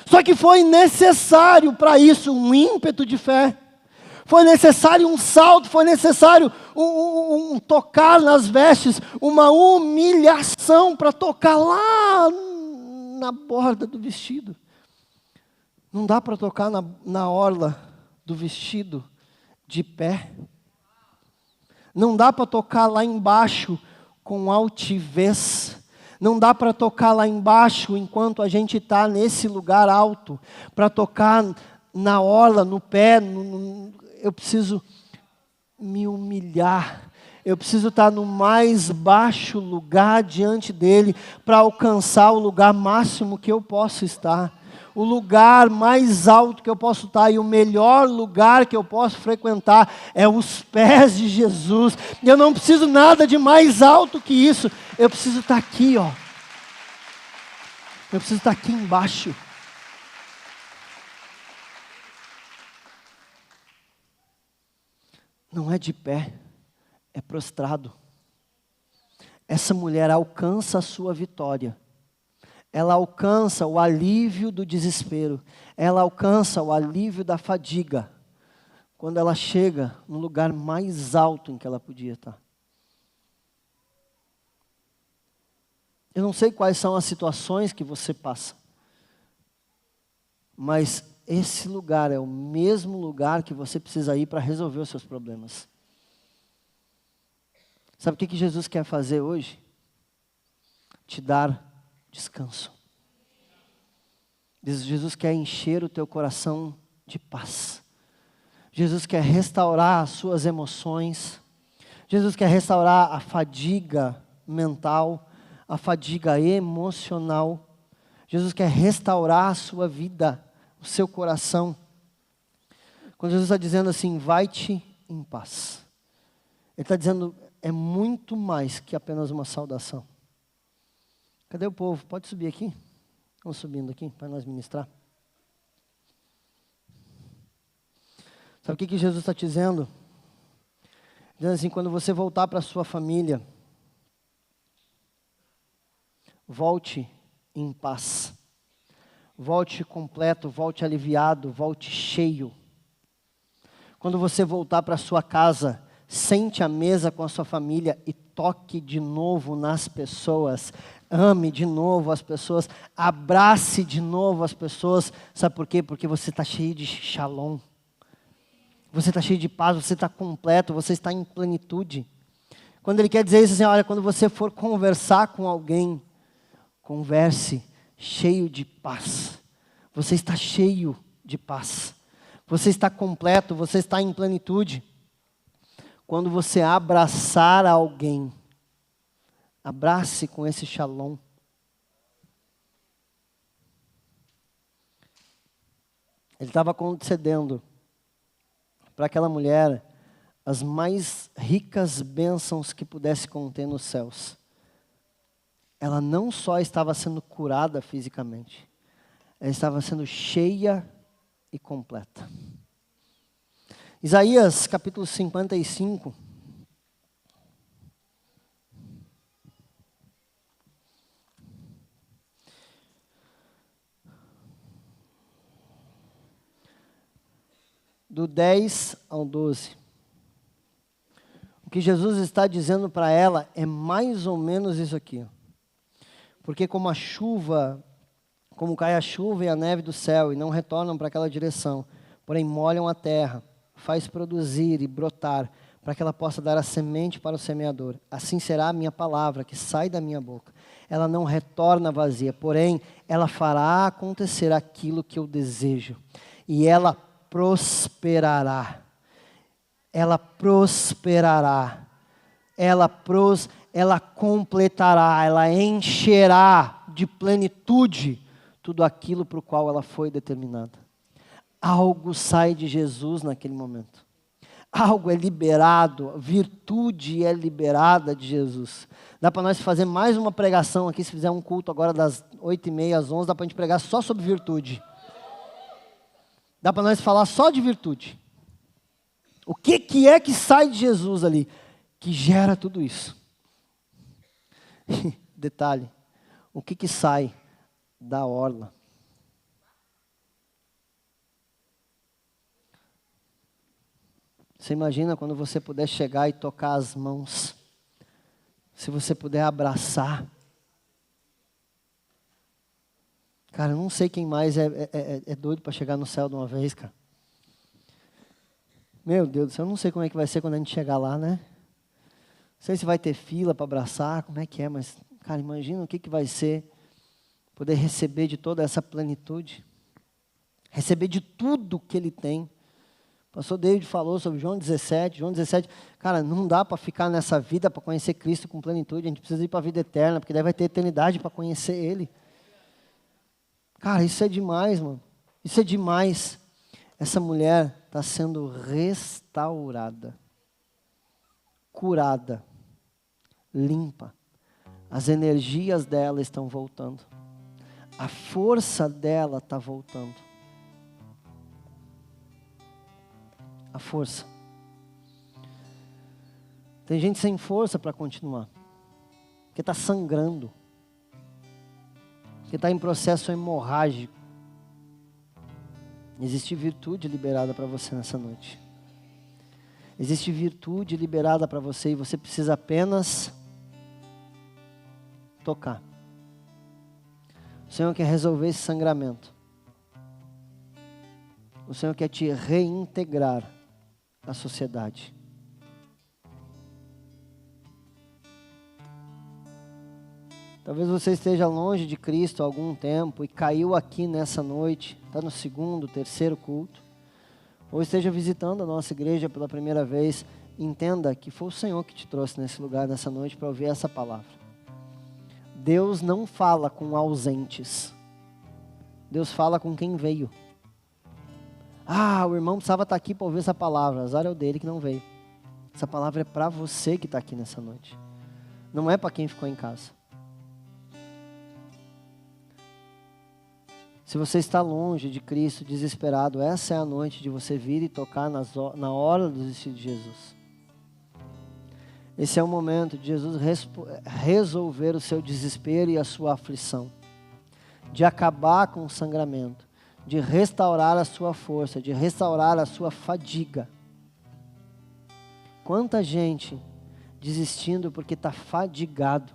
Só que foi necessário para isso um ímpeto de fé. Foi necessário um salto, foi necessário um tocar nas vestes, uma humilhação para tocar lá na borda do vestido. Não dá para tocar na orla do vestido de pé. Não dá para tocar lá embaixo com altivez. Não dá para tocar lá embaixo enquanto a gente está nesse lugar alto. Para tocar na orla, no pé, eu preciso me humilhar. Eu preciso estar no mais baixo lugar diante dele para alcançar o lugar máximo que eu posso estar. O lugar mais alto que eu posso estar e o melhor lugar que eu posso frequentar é os pés de Jesus. Eu não preciso nada de mais alto que isso. Eu preciso estar aqui, ó. Eu preciso estar aqui embaixo. Não é de pé. É prostrado. Essa mulher alcança a sua vitória. Ela alcança o alívio do desespero. Ela alcança o alívio da fadiga. Quando ela chega no lugar mais alto em que ela podia estar. Eu não sei quais são as situações que você passa. Mas esse lugar é o mesmo lugar que você precisa ir para resolver os seus problemas. Sabe o que Jesus quer fazer hoje? Te dar descanso. Jesus quer encher o teu coração de paz. Jesus quer restaurar as suas emoções. Jesus quer restaurar a fadiga mental, a fadiga emocional. Jesus quer restaurar a sua vida, o seu coração. Quando Jesus está dizendo assim, vai-te em paz. Ele está dizendo, é muito mais que apenas uma saudação. Cadê o povo? Pode subir aqui? Vamos subindo aqui para nós ministrar. Sabe o que Jesus está te dizendo? Dizendo assim, quando você voltar para a sua família, volte em paz. Volte completo, volte aliviado, volte cheio. Quando você voltar para a sua casa, sente à mesa com a sua família e toque de novo nas pessoas. Ame de novo as pessoas, abrace de novo as pessoas. Sabe por quê? Porque você está cheio de shalom. Você está cheio de paz, você está completo, você está em plenitude. Quando ele quer dizer isso assim, olha, quando você for conversar com alguém, converse cheio de paz. Você está cheio de paz. Você está completo, você está em plenitude. Quando você abraçar alguém, abrace com esse shalom. Ele estava concedendo para aquela mulher as mais ricas bênçãos que pudesse conter nos céus. Ela não só estava sendo curada fisicamente, ela estava sendo cheia e completa. Isaías capítulo 55. Do 10 ao 12. O que Jesus está dizendo para ela é mais ou menos isso aqui. Porque como cai a chuva e a neve do céu e não retornam para aquela direção, porém molham a terra, faz produzir e brotar, para que ela possa dar a semente para o semeador. Assim será a minha palavra que sai da minha boca. Ela não retorna vazia, porém ela fará acontecer aquilo que eu desejo. E ela prosperará. Ela prosperará. Ela completará, ela encherá de plenitude tudo aquilo para o qual ela foi determinada. Algo sai de Jesus naquele momento. Algo é liberado, virtude é liberada de Jesus. Dá para nós fazer mais uma pregação aqui, se fizer um culto agora das 8h30 às 11h, dá para a gente pregar só sobre virtude. Dá para nós falar só de virtude. O que é que sai de Jesus ali, que gera tudo isso? Detalhe, o que sai da orla? Você imagina quando você puder chegar e tocar as mãos, se você puder abraçar. Cara, eu não sei quem mais é doido para chegar no céu de uma vez, cara. Meu Deus do céu, eu não sei como é que vai ser quando a gente chegar lá, né? Não sei se vai ter fila para abraçar, como é que é, mas, cara, imagina o que vai ser poder receber de toda essa plenitude, receber de tudo que Ele tem. O pastor David falou sobre João 17, cara, não dá para ficar nessa vida para conhecer Cristo com plenitude, a gente precisa ir para a vida eterna, porque daí vai ter eternidade para conhecer Ele. Cara, isso é demais, mano, isso é demais. Essa mulher está sendo restaurada, curada, limpa. As energias dela estão voltando. A força dela está voltando. A força. Tem gente sem força para continuar. Porque está sangrando. Porque está em processo hemorrágico. Existe virtude liberada para você nessa noite. Existe virtude liberada para você e você precisa apenas tocar. O Senhor quer resolver esse sangramento. O Senhor quer te reintegrar à sociedade. Talvez você esteja longe de Cristo há algum tempo e caiu aqui nessa noite, está no 2º, 3º culto, ou esteja visitando a nossa igreja pela primeira vez. Entenda que foi o Senhor que te trouxe nesse lugar, nessa noite, para ouvir essa palavra. Deus não fala com ausentes. Deus fala com quem veio. Ah, o irmão precisava estar aqui para ouvir essa palavra. Azar é o dele que não veio. Essa palavra é para você que está aqui nessa noite. Não é para quem ficou em casa. Se você está longe de Cristo, desesperado, essa é a noite de você vir e tocar na hora dos vestidos de Jesus. Esse é o momento de Jesus resolver o seu desespero e a sua aflição. De acabar com o sangramento. De restaurar a sua força. De restaurar a sua fadiga. Quanta gente desistindo porque está fadigado.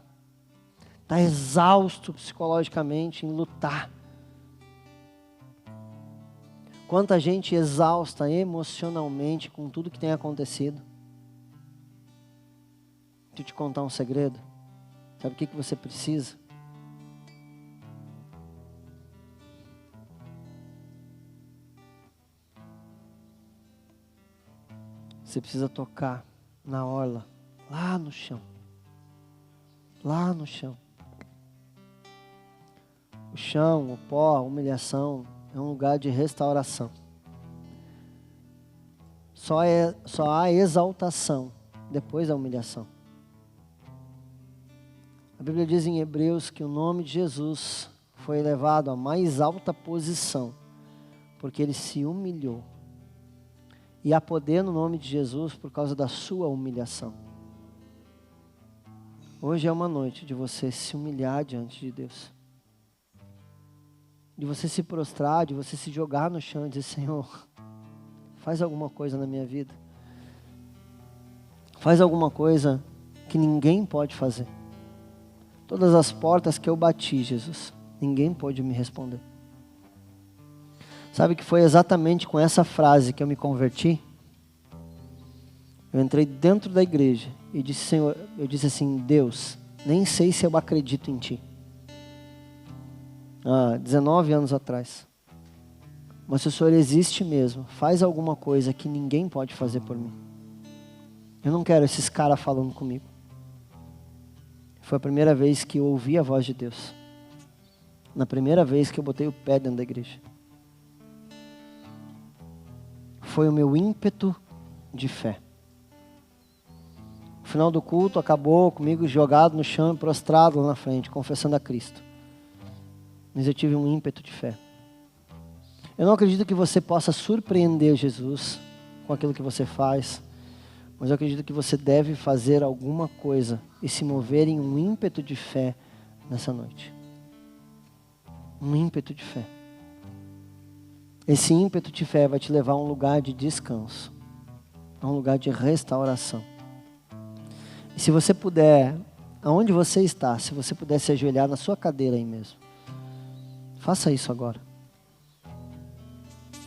Está exausto psicologicamente em lutar. Quanta gente exausta emocionalmente com tudo que tem acontecido. Deixa eu te contar um segredo. Sabe o que você precisa? Você precisa tocar na orla, lá no chão. Lá no chão. O chão, o pó, a humilhação é um lugar de restauração. Só há exaltação depois da humilhação. A Bíblia diz em Hebreus que o nome de Jesus foi elevado à mais alta posição, porque ele se humilhou. E há poder no nome de Jesus por causa da sua humilhação. Hoje é uma noite de você se humilhar diante de Deus. De você se prostrar, de você se jogar no chão e dizer: Senhor, faz alguma coisa na minha vida. Faz alguma coisa que ninguém pode fazer. Todas as portas que eu bati, Jesus, ninguém pôde me responder. Sabe que foi exatamente com essa frase que eu me converti? Eu entrei dentro da igreja e disse: Senhor, eu disse assim: Deus, nem sei se eu acredito em Ti. 19 anos atrás. Mas se o Senhor existe mesmo, faz alguma coisa que ninguém pode fazer por mim. Eu não quero esses caras falando comigo. Foi a primeira vez que eu ouvi a voz de Deus. Na primeira vez que eu botei o pé dentro da igreja. Foi o meu ímpeto de fé. O final do culto acabou comigo jogado no chão e prostrado lá na frente, confessando a Cristo. Mas eu tive um ímpeto de fé. Eu não acredito que você possa surpreender Jesus com aquilo que você faz, mas eu acredito que você deve fazer alguma coisa e se mover em um ímpeto de fé nessa noite. Um ímpeto de fé. Esse ímpeto de fé vai te levar a um lugar de descanso, a um lugar de restauração. E se você puder, aonde você está, se você puder se ajoelhar na sua cadeira aí mesmo, faça isso agora.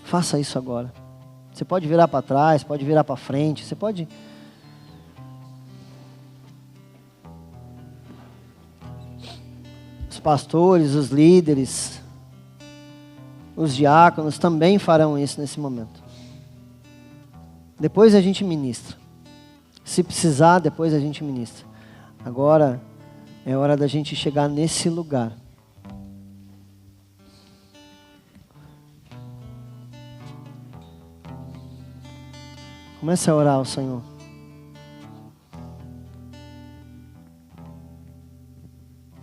Faça isso agora. Você pode virar para trás, pode virar para frente, você pode... Os pastores, os líderes, os diáconos também farão isso nesse momento. Depois a gente ministra. Se precisar, depois a gente ministra. Agora é hora da gente chegar nesse lugar. Comece a orar ao Senhor.